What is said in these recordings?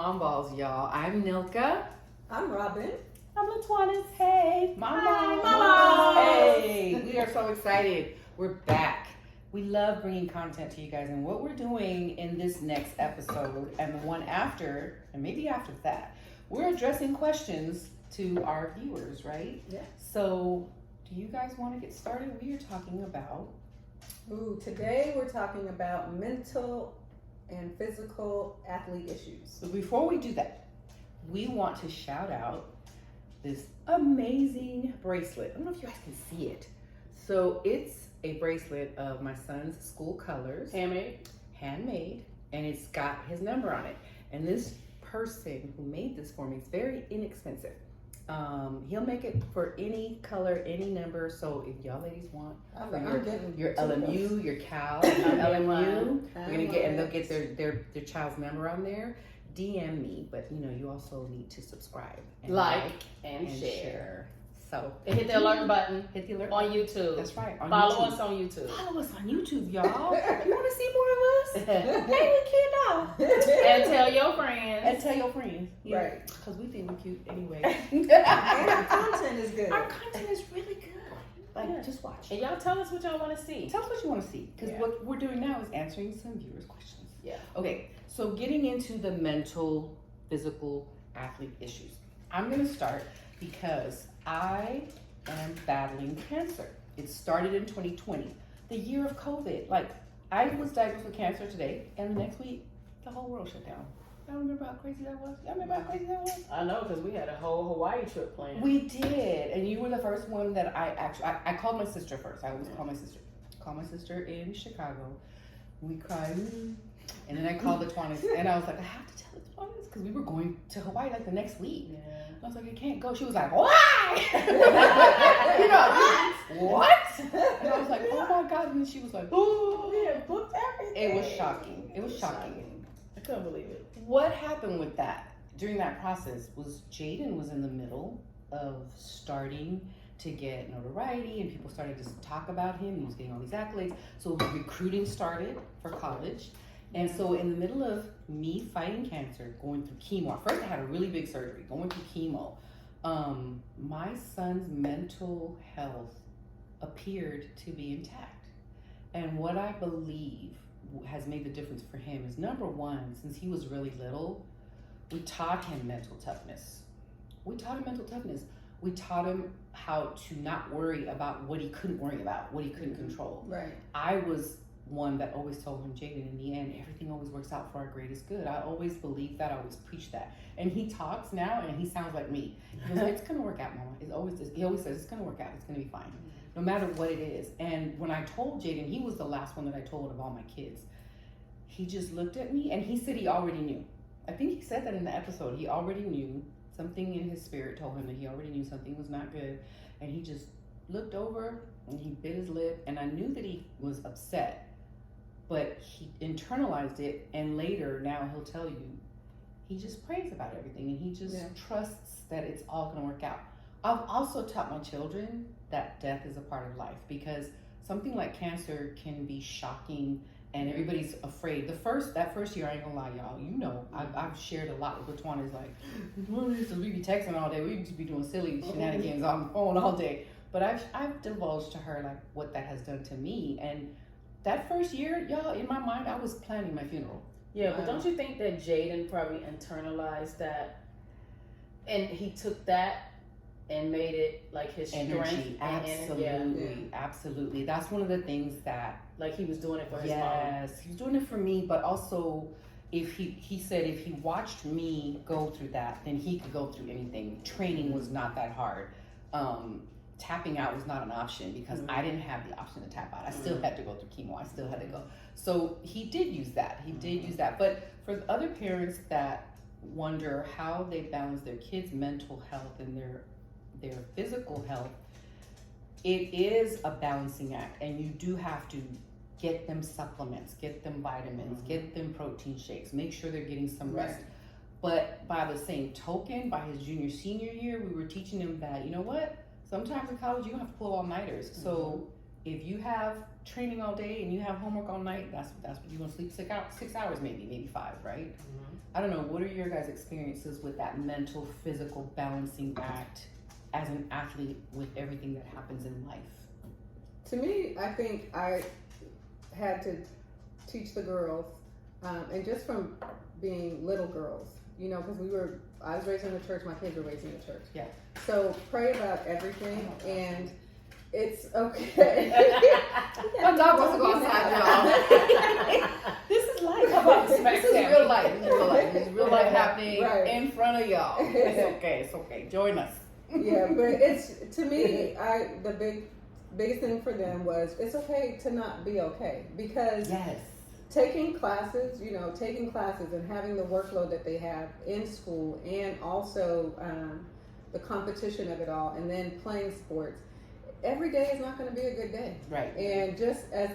Mom Balls, y'all. I'm Nilka. I'm Robin. I'm LaTwannis. Hey, Mom Balls. Hey, we are so excited. We're back. We love bringing content to you guys, and what we're doing in this next episode and the one after, and maybe after that, we're addressing questions to our viewers, right? Yeah. So, do you guys want to get started? We are talking about... Today we're talking about mental and physical athlete issues. So before we do that, we want to shout out this amazing bracelet. I don't know if you guys can see it. So it's a bracelet of my son's school colors. Handmade, and it's got his number on it. And this person who made this for me is very inexpensive. He'll make it for any color, any number. So if y'all ladies want your LMU, your Cal, your LMU, we're gonna get, and they'll get their child's number on there. DM me, but you also need to subscribe, and like and share. So and hit the alert button. Hit the alert on YouTube. That's right. Follow us on YouTube. Follow us on YouTube, y'all. You want to see more of us? Hey, we cute now. And tell your friends. And tell your friends. Yeah. Right. Because we think we're cute anyway. And our content is good. Our content is really good. Like, just watch. And y'all tell us what y'all want to see. Tell us what you want to see. Because what we're doing now is answering some viewers' questions. Yeah. Okay, so getting into the mental, physical athlete issues. I'm going to start because I am battling cancer. It started in 2020, the year of COVID. Like, I was diagnosed with cancer today, and the next week, the whole world shut down. Y'all remember how crazy that was? Y'all remember how crazy that was? I know, because we had a whole Hawaii trip planned. We did, and you were the first one that I called my sister first. I always call my sister. Call my sister in Chicago. We cried, and then I called the Twannis, and I was like, I have to tell the Twannis, because we were going to Hawaii like the next week. Yeah. I was like, I can't go. She was like, why? What? And I was like, oh my God. And she was like, oh, We had booked everything. it was shocking. It was shocking. I couldn't believe it. What happened with that during that process was Jaden was in the middle of starting to get notoriety, and people started to talk about him. He was getting all these accolades. So recruiting started for college. And so in the middle of me fighting cancer, going through chemo, first I had a really big surgery, going through chemo, my son's mental health appeared to be intact. And what I believe has made the difference for him is, number one, since he was really little, we taught him mental toughness. We taught him how to not worry about what he couldn't worry about, what he couldn't control. Right. I was one that always told him, Jaden, in the end, everything always works out for our greatest good. I always believe that. I always preach that. And he talks now, and he sounds like me. He was like, it's going to work out, Mama. He always says, it's going to work out. It's going to be fine, no matter what it is. And when I told Jaden, he was the last one that I told of all my kids. He just looked at me, and he said he already knew. I think he said that in the episode. He already knew. Something in his spirit told him that he already knew something was not good. And he just looked over, and he bit his lip, and I knew that he was upset. But he internalized it, and later, now he'll tell you, he just prays about everything, and he just trusts that it's all going to work out. I've also taught my children that death is a part of life, because something like cancer can be shocking, and everybody's afraid. That first year, I ain't gonna lie, y'all. I've shared a lot with LaTwan. Is like, we be texting all day. We used to be doing silly shenanigans on the phone all day. But I've divulged to her like what that has done to me, and that first year, y'all, in my mind, I was planning my funeral. Yeah, but don't you think that Jaden probably internalized that, and he took that and made it like his Energy. Absolutely. Absolutely. That's one of the things that, like, he was doing it for his mom. Yes, he was doing it for me, but also if he said if he watched me go through that, then he could go through anything. Training was not that hard. Tapping out was not an option because I didn't have the option to tap out. I still had to go through chemo. I still had to go. So he did use that. But for other parents that wonder how they balance their kids' mental health and their physical health, it is a balancing act, and you do have to get them supplements, get them vitamins, get them protein shakes, make sure they're getting some rest. But by the same token, by his junior, senior year, we were teaching him that, you know what? Sometimes in college, you have to pull all-nighters. So If you have training all day and you have homework all night, that's what you're gonna sleep 6 hours, maybe 5, right? I don't know. What are your guys' experiences with that mental, physical balancing act as an athlete with everything that happens in life? To me, I think I had to teach the girls, and just from being little girls, you know, because I was raised in the church, my kids were raised in the church. Yeah. So pray about everything, and it's okay. My dog wants to go outside, y'all. This is life. How about this? This is real life. This is real life. This is real life happening in front of y'all. It's okay. It's okay. Join us. Yeah, but it's, to me, the biggest thing for them was it's okay to not be okay, because Yes. taking classes and having the workload that they have in school, and also the competition of it all, and then playing sports, every day is not going to be a good day. Right. And just as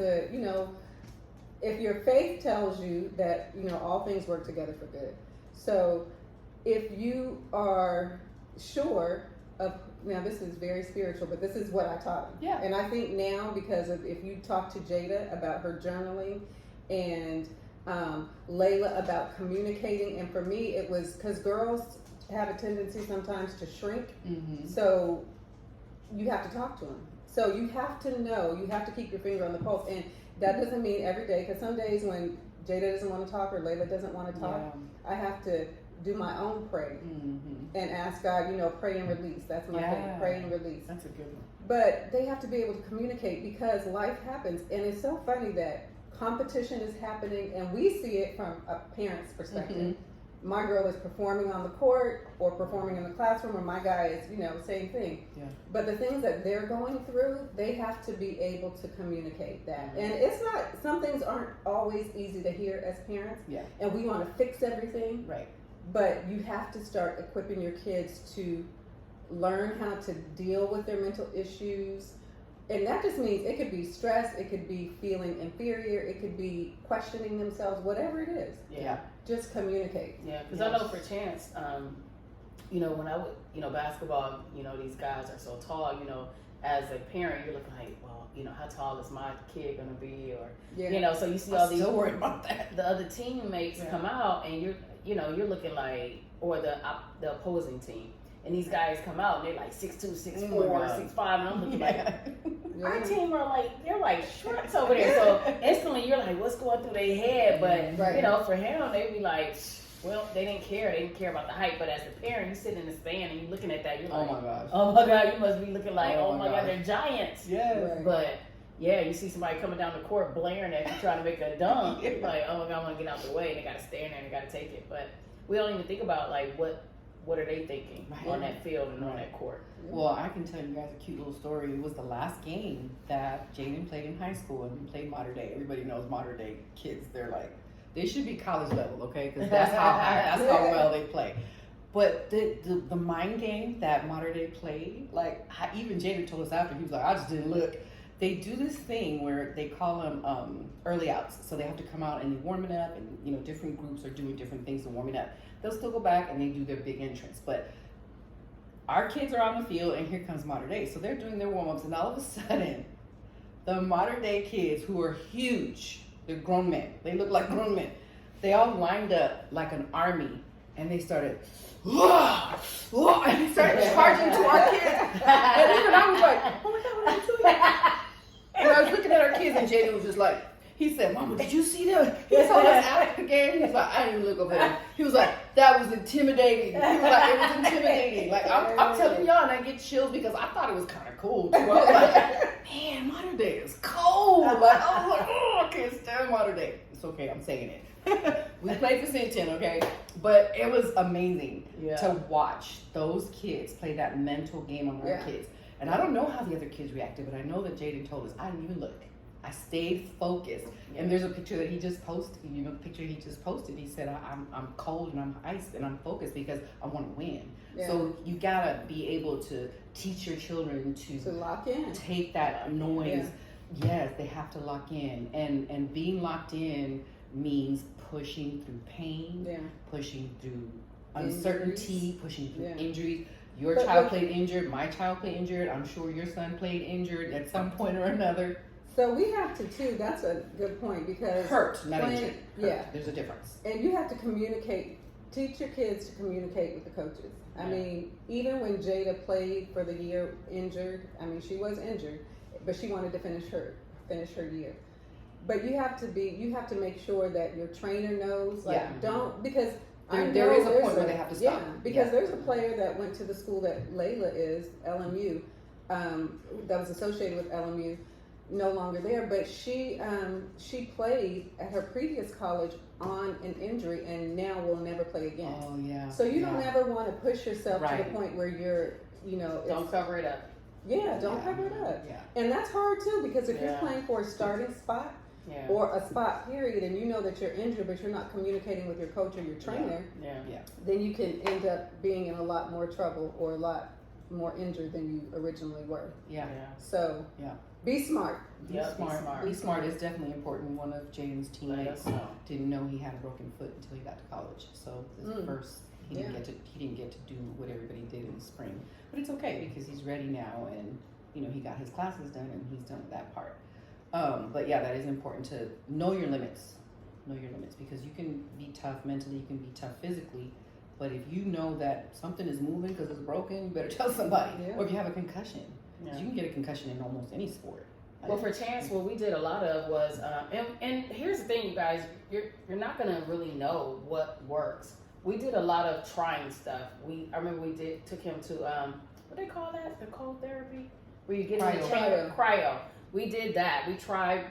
if your faith tells you that, all things work together for good. So if you are sure of, now this is very spiritual, but this is what I taught them. Yeah. And I think now, because if you talk to Jada about her journaling, and Layla about communicating, and for me it was because girls have a tendency sometimes to shrink, so you have to talk to them. So you have to know, you have to keep your finger on the pulse, and that doesn't mean every day, because some days when Jada doesn't want to talk or Layla doesn't want to talk, I have to do my own praying and ask God, pray and release. That's my thing, pray and release. That's a good one. But they have to be able to communicate, because life happens, and it's so funny that competition is happening, and we see it from a parent's perspective. My girl is performing on the court or performing in the classroom, or my guy is, same thing. Yeah. But the things that they're going through, they have to be able to communicate that. And it's not, some things aren't always easy to hear as parents. Yeah. And we want to fix everything. Right. But you have to start equipping your kids to learn how to deal with their mental issues. And that just means it could be stress, it could be feeling inferior, it could be questioning themselves, whatever it is. Yeah. Just communicate. Yeah, because I know for Chance, when I would, basketball, these guys are so tall, as a parent, you're looking like, well, how tall is my kid going to be? Or, so you see all I'm these. still worried about that. The other teammates come out, and you're looking like, or the opposing team. And these guys come out and they're like 6'2", 6'4", 6'5", and I'm looking like, our team they're like shorts over there. So instantly you're like, what's going through their head? But for him, they'd be like, well, they didn't care. They didn't care about the height. But as a parent, you sit in the stand and you're looking at that. You're like, oh my gosh. Oh my God, you must be looking like, oh my God, they're giants. Yes. Right. But yeah, you see somebody coming down the court blaring at you trying to make a dunk. You're like, oh my God, I want to get out the way. And they got to stay in there and they got to take it. But we don't even think about like what are they thinking on that field and on that court? Well, I can tell you guys a cute little story. It was the last game that Jaden played in high school, and we played Mater Dei. Everybody knows Mater Dei kids. They're like, they should be college level, okay? Because that's how well they play. But the mind game that Mater Dei played, like even Jaden told us after, he was like, I just didn't look. They do this thing where they call them early outs. So they have to come out and they're warming up, and different groups are doing different things to warm it up. They'll still go back and they do their big entrance. But our kids are on the field, and here comes Mater Dei. So they're doing their warm-ups, and all of a sudden, the Mater Dei kids, who are huge, they're grown men. They look like grown men. They all lined up like an army, and they started, and he started charging to our kids. And even I was like, oh my God, what are you doing? And I was looking at our kids, and Jaden was just like, he said, Mama, did you see them? He saw us after the game. He was like, I didn't even look over there. He was like, that was intimidating. He was like, it was intimidating. Like, I'm telling y'all, and I get chills because I thought it was kind of cool, too. I was like, man, Mater Dei is cold. Like, I was like, I can't stand Mater Dei. It's okay, I'm saying it. We played for Centennial, okay? But it was amazing to watch those kids play that mental game on our kids. And I don't know how the other kids reacted, but I know that Jaden told us, I didn't even look. I stayed focused. And there's a picture that he just posted. The picture he just posted. He said, I'm cold and I'm iced and I'm focused because I want to win. Yeah. So you gotta be able to teach your children to lock in. Take that noise. Yeah. Yes, they have to lock in. And being locked in means pushing through pain, pushing through uncertainty, pushing through injuries. Your But child what- played injured, my child played injured, I'm sure your son played injured at some point or another. So we have to too. That's a good point because Hurt, not playing- injured. Hurt. yeah. There's a difference. and you have to communicate. Teach your kids to communicate with the coaches. I Yeah. mean, even when Jada played for the year injured, I mean, she was injured, but she wanted to finish her year. But you have to make sure that your trainer knows. Like, Yeah. don't because. There is a there's point where they have to stop. Yeah, because Yeah. there's a player that went to the school that Layla is, LMU, that was associated with LMU, no longer there, but she played at her previous college on an injury and now will never play again. Oh yeah. So you don't Yeah. ever want to push yourself to Right. the point where you're, Don't it's- cover it up. yeah, don't Yeah. cover it up. Yeah. And that's hard too because if Yeah. you're playing for a starting spot Yeah. or a spot period and you know that you're injured but you're not communicating with your coach or your trainer, Yeah. then you can end up being in a lot more trouble or a lot more injured than you originally were. Yeah. So Yeah. be smart. Be Yeah, be smart. smart. Be smart is definitely important. One of Jaden's Let teammates us know. didn't know he had a broken foot until he got to college. So this first he didn't get to do what everybody did in the spring. But it's okay because he's ready now and he got his classes done and he's done that part. But yeah, that is important to know your limits. Know your limits because you can be tough mentally, you can be tough physically. But if you know that something is moving because it's broken, you better tell somebody. Yeah. Or if you have a concussion, 'cause Yeah. you can get a concussion in almost any sport. Well, for Chance, what we did a lot of was, and here's the thing, you guys, you're not gonna really know what works. We did a lot of trying stuff. I remember we took him to what they call that? The cold therapy, where you get in the Cryo. chamber, cryo. We did that. We tried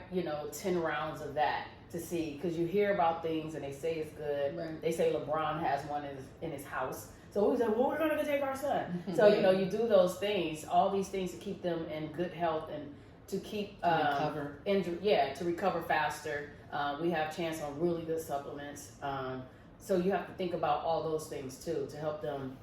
10 rounds of that to see because you hear about things and they say it's good. Right. They say LeBron has one in his house. So we said, well, we're gonna go take our son. So you do those things, all these things to keep them in good health and to keep Recover. to recover faster. We have Chance on really good supplements. So you have to think about all those things too to help them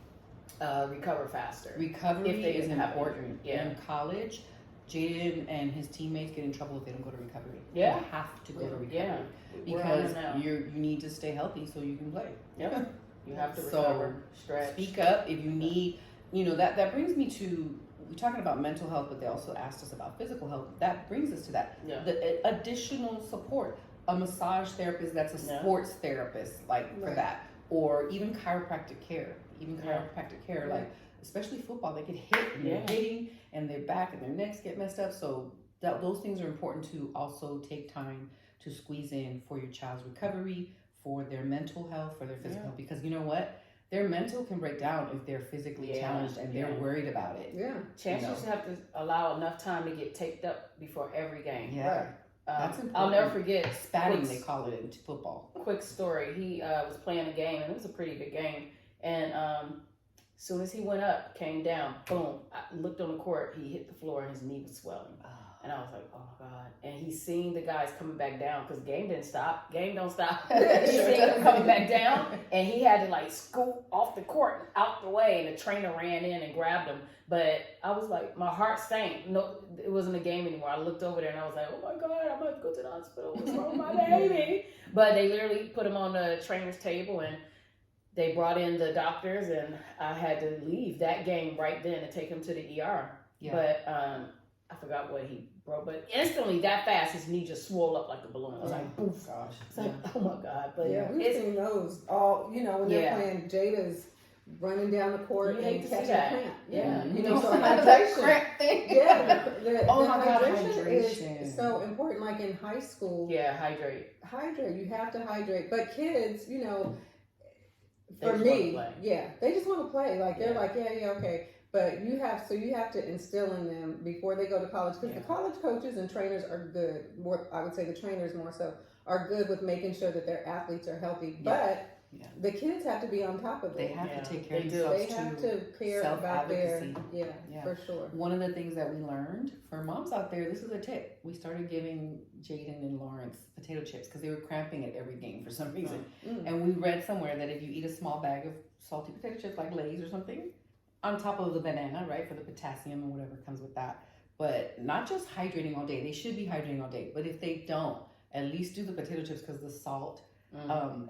recover faster. Recovery If they is have important. injury, yeah. In college, Jaden and his teammates get in trouble if they don't go to recovery. Yeah. You have to go to recovery. Yeah. We're on Because it now. you need to stay healthy so you can play. Yep. You have to So, recover, stretch. Speak up if you need, that brings me to, we're talking about mental health, but they also asked us about physical health. That brings us to that. Yeah. The additional support. A massage therapist that's a Yeah. sports therapist, like for Right. that. Or even chiropractic care. Right. Like, especially football, they get hit and they're Yeah. hitting and their back and their necks get messed up. So those things are important to also take time to squeeze in for your child's recovery, for their mental health, for their physical Yeah. health. Because you know what? Their mental can break down if they're physically Yeah. challenged and they're Yeah. worried about it. Yeah. Chance you know. used to have to allow enough time to get taped up before every game. Yeah. That's important. I'll never forget Spatting, quick- they call it in football. Quick story. He was playing a game, and it was a pretty good game. And as soon as he went up, came down, boom! I looked on the court. He hit the floor, and his knee was swelling. And I was like, oh my God. And he seen the guys coming back down because game didn't stop. Game don't stop. He Sure seen them doesn't. coming back down, and he had to like scoot off the court and out the way. And the trainer ran in and grabbed him. But I was like, my heart sank. No, it wasn't a game anymore. I looked over there and I was like, oh my God, I'm about to go to the hospital. What's wrong with my baby? But they literally put him on the trainer's table and they brought in the doctors, and I had to leave that game right then to take him to the ER. Yeah. But I forgot what he broke. But instantly, that fast, his knee just swelled up like a balloon. I was like, Oh boof. gosh. It's like, oh my God. But Yeah, we've it's, seen those all, when they're Yeah. playing Jada's running down the court You hate and to see catching that. cramp. Yeah. So that hydration. cramp thing. Yeah, Oh the my God, hydration hydration. is so important. Like in high school, yeah, hydrate. hydrate. You have to hydrate. But kids, They for just me, wanna play. yeah, they just want to play. Like they're Yeah. like, yeah, okay. But you have to instill in them before they go to college because Yeah. the college coaches and trainers are good. More, I would say the trainers more so are good with making sure that their athletes are healthy. Yeah. But Yeah. the kids have to be on top of They it. have Yeah, to take care of they do. themselves They have too. to care about their Self-advocacy. yeah, Yeah. for sure. One of the things that we learned for moms out there, this is a tip. We started giving Jaden and Lawrence potato chips because they were cramping at every game for some reason. Mm. And we read somewhere that if you eat a small bag of salty potato chips like Lay's or something, on top of the banana, right, for the potassium and whatever comes with that, but not just hydrating all day. They should be hydrating all day. But if they don't, at least do the potato chips because the salt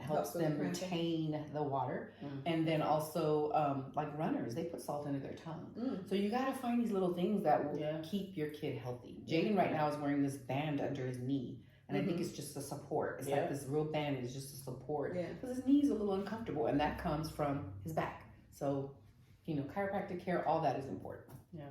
helps with them the cramping. retain the water. And then also, like runners, they put salt under their tongue. So you gotta find these little things that will keep your kid healthy. Jaden right now is wearing this band under his knee. And I think it's just a support. It's like this real band is just a support. Because his knee's a little uncomfortable, and that comes from his back. So, chiropractic care, all that is important. Yeah.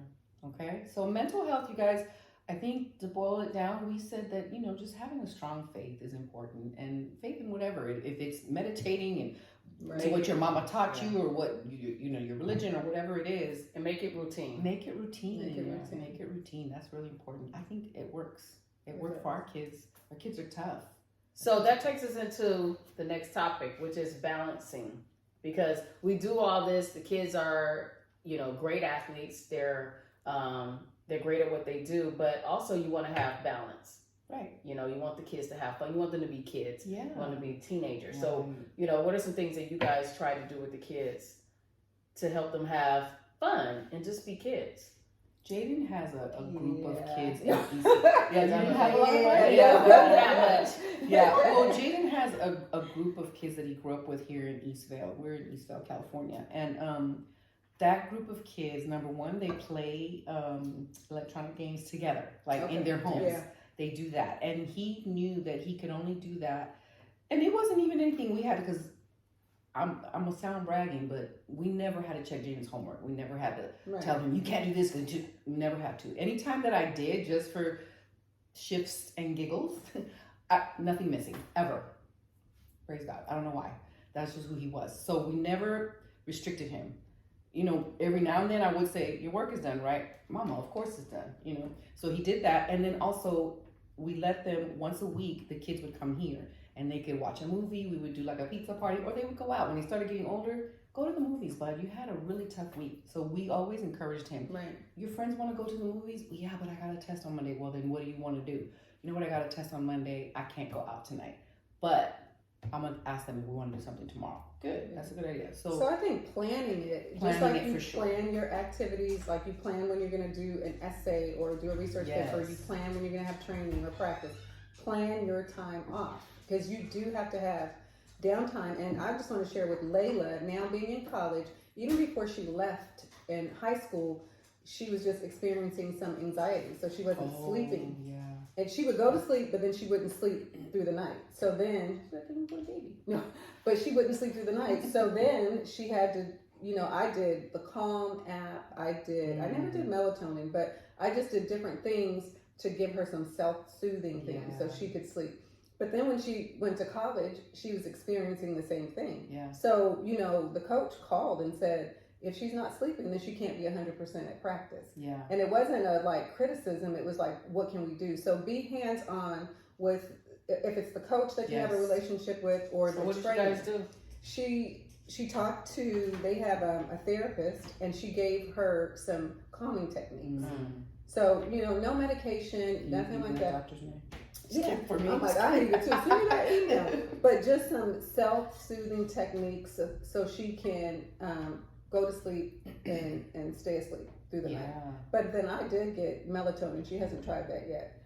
Okay? So mental health, you guys, I think to boil it down, we said that, just having a strong faith is important. And faith in whatever. If it's meditating and to what your mama taught you or what, your religion or whatever it is. And make it routine. Make it routine. Make it routine. That's really important. I think it works. It worked for our kids. Our kids are tough. So that takes us into the next topic, which is balancing. Because we do all this, the kids are, great athletes. They're great at what they do, but also you want to have balance. Right. You want the kids to have fun. You want them to be kids. Yeah. You want them to be teenagers. So, what are some things that you guys try to do with the kids to help them have fun and just be kids? Jaden has a group of kids in Yeah. East. Yeah, you didn't have a lot of fun? Yeah. Yeah, well, Jaden has a group of kids that he grew up with here in Eastvale. We're in Eastvale, California. And that group of kids, number one, they play electronic games together, like in their homes. Yeah. They do that. And he knew that he could only do that. And it wasn't even anything we had, because I'm going to sound bragging, but we never had to check Jaden's homework. We never had to tell him, you can't do this. We never had to. Anytime that I did, just for shifts and giggles, nothing missing, ever. Praise God. I don't know why. That's just who he was. So we never restricted him. Every now and then I would say, your work is done, right? Mama, of course it's done, So he did that. And then also we let them, once a week, the kids would come here and they could watch a movie. We would do like a pizza party, or they would go out. When he started getting older, go to the movies, bud. You had a really tough week. So we always encouraged him. Right. Your friends want to go to the movies? Yeah, but I got a test on Monday. Well, then what do you want to do? You know what? I got a test on Monday. I can't go out tonight. But I'm going to ask them if we want to do something tomorrow. Good. That's a good idea. So I think planning it, just like you plan your activities, like you plan when you're going to do an essay or do a research paper, you plan when you're going to have training or practice. Plan your time off, because you do have to have downtime. And I just want to share with Layla, now being in college, even before she left in high school, she was just experiencing some anxiety. So she wasn't sleeping. Yeah. And she would go to sleep, but then she wouldn't sleep through the night. So then, she's like, I'm a baby. No, but she wouldn't sleep through the night. So then she had to, I did the Calm app. I never did melatonin, but I just did different things to give her some self-soothing things so she could sleep. But then when she went to college, she was experiencing the same thing. Yeah. So, the coach called and said, if she's not sleeping, then she can't be 100% at practice. Yeah. And it wasn't a criticism. It was like, what can we do? So be hands-on with, if it's the coach that you have a relationship with, or the what did trainer. you guys do? She talked to, they have a therapist, and she gave her some calming techniques. So, no medication, nothing like that. Doctor's name. Yeah, For me. I'm like, I need it too. Send me that email. But just some self-soothing techniques so she can go to sleep and stay asleep through the night. But then I did get melatonin. She hasn't tried that yet.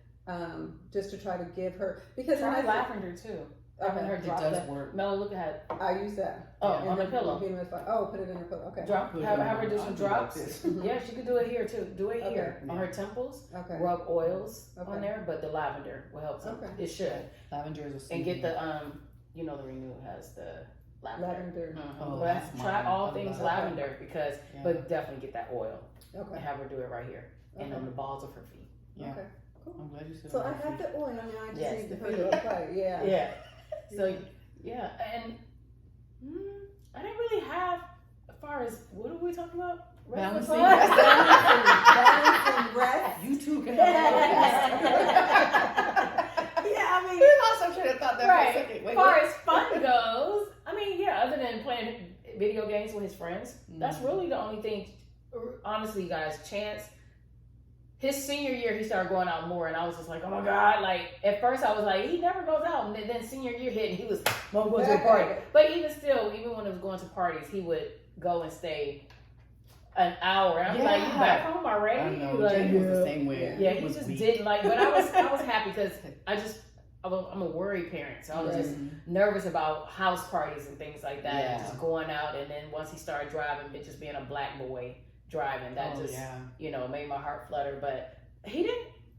Just to try to give her, because try lavender too. Lavender It drop does that. work. Mel, look at. I use that. On the pillow. Put it in her pillow. Okay. Drop. Have her do some I'll drops. do like this. Yeah, she could do it here too. Do it here Okay. on her temples. Okay. Rub oils Okay. on there, but the lavender will help some. Okay. It should. Lavender is a And get the the Renew has the lavender. Lavender. Oh, But that's try mine. all I things love lavender because, Yeah. but definitely get that oil and Okay. have her do it right here and on the balls of her feet. Yeah. Okay. Cool. I'm glad you said So that. I have the oil now. I just Yes, need the her to apply it. Yeah. Yeah. So yeah, and I didn't really have as far as what are we talking about? Balancing. Balancing rest. You too can have Yeah, I mean, We lost some train of thought there right. for a second. As far as fun goes, I mean, yeah, other than playing video games with his friends, that's really the only thing. Honestly, guys, Chance, his senior year, he started going out more, and I was just like, oh my God. Like, at first I was like, he never goes out. And then senior year hit, and he was going to a party. But even still, even when it was going to parties, he would go and stay an hour. And I'm like, you back home already? I know, Like, Jay was the same way. yeah, It he was just me. didn't like, but I was happy because I'm a worried parent, so I was Right. just nervous about house parties and things like that, and Yeah. just going out. And then once he started driving, just being a black boy driving, that made my heart flutter. But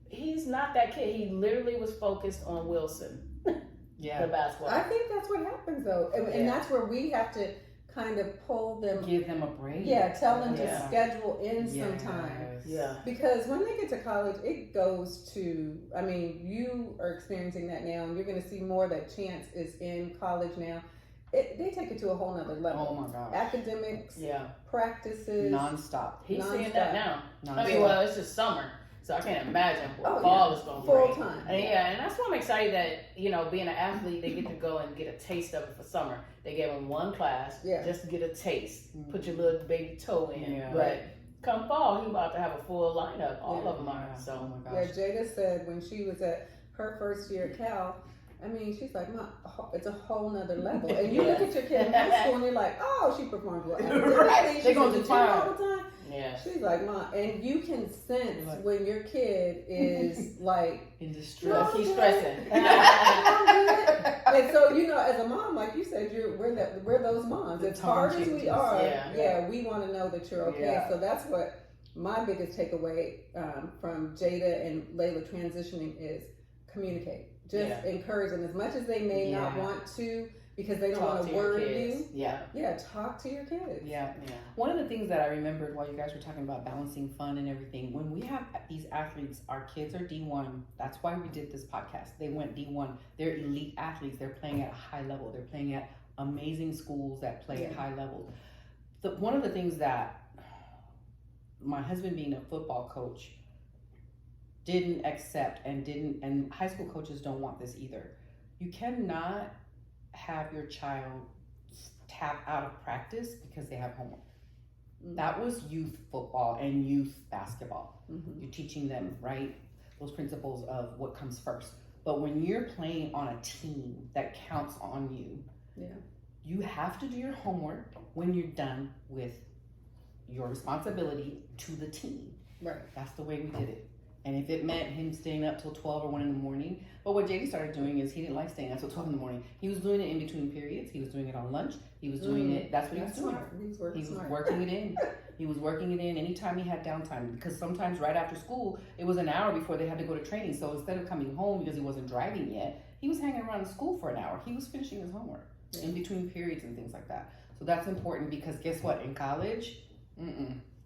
he's not that kid. He literally was focused on Wilson, the basketball. I think that's what happens though, and that's where we have to kind of pull them, give them a break. yeah, tell them Yeah. to schedule in Yes. some time. Yeah. Because when they get to college, it goes to, I mean, you are experiencing that now, and you're going to see more that Chance is in college now. They take it to a whole nother level. Oh my gosh. Academics, Yeah. practices. Non-stop. He's seeing Nonstop. that now. I mean, well, it's just summer, so I can't imagine what fall is going to full bring. time. And that's why I'm excited that, being an athlete, they get to go and get a taste of it for summer. They gave them one class just to get a taste, put your little baby toe in. Yeah. But come fall, he's about to have a full lineup. All of them are. Oh So, my Yeah, gosh. Jada said when she was at her first year at Cal, I mean, she's like, "Ma, it's a whole nother level." And you look at your kid in high school and you're like, "Oh, she performed well." Right. They gonna do do fine. all the time. yeah. She's like, "Ma," and you can sense Like- when your kid is like, In Well, distress. keep stressing. and so as a mom, like you said, we're those moms. The As hard as we tone are, changes. we want to know that you're okay. Yeah. So that's what my biggest takeaway from Jada and Layla transitioning is communicate. Just encourage them as much as they may not Yeah. want to because they don't Talk want to to your worry kids. you. Yeah. Yeah, talk to your kids. Yeah. One of the things that I remembered while you guys were talking about balancing fun and everything, when we have these athletes, our kids are D1. That's why we did this podcast. They went D1. They're elite athletes. They're playing at a high level. They're playing at amazing schools that play at high levels. One of the things that my husband, being a football coach, didn't accept and high school coaches don't want this either. You cannot have your child tap out of practice because they have homework. That was youth football and youth basketball. Mm-hmm. You're teaching them, right, those principles of what comes first. But when you're playing on a team that counts on you, you have to do your homework when you're done with your responsibility to the team. Right. That's the way we did it. And if it meant him staying up till 12 or 1 in the morning, but what JD started doing is he didn't like staying up till 12 in the morning. He was doing it in between periods. He was doing it on lunch. He was doing it. That's what he was doing. Smart. He was working He was smart. working it in. He was working it in anytime he had downtime, because sometimes right after school, it was an hour before they had to go to training. So instead of coming home because he wasn't driving yet, he was hanging around school for an hour. He was finishing his homework in between periods and things like that. So that's important, because guess what? In college,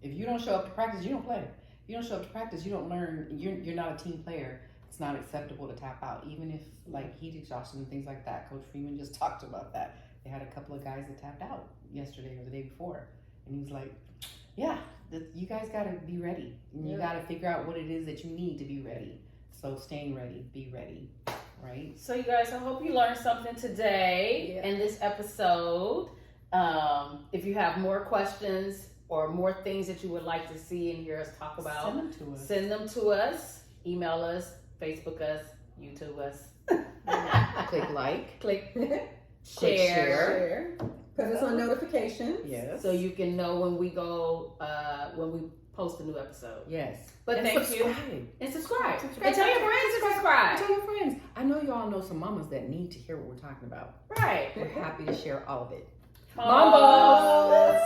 if you don't show up to practice, you don't play. If you don't show up to practice, you don't learn. You're not a team player. It's not acceptable to tap out, even if like heat exhaustion and things like that. Coach Freeman just talked about that. They had a couple of guys that tapped out yesterday or the day before, and he's like, "Yeah, you guys got to be ready, and you got to figure out what it is that you need to be ready." So staying ready, be ready, right? So you guys, I hope you learned something today in this episode. If you have more questions or more things that you would like to see and hear us talk about, send them to us. Email us, Facebook us, YouTube us. Click like, Click Share. Because it's on notification. yes. So so you can know when we go, when we post a new episode. yes. But And thank subscribe. you. And subscribe. Subscribe. And tell your friends to subscribe. Tell your friends. I know you all know some mamas that need to hear what we're talking about. Right. We're happy to share all of it. Mambas.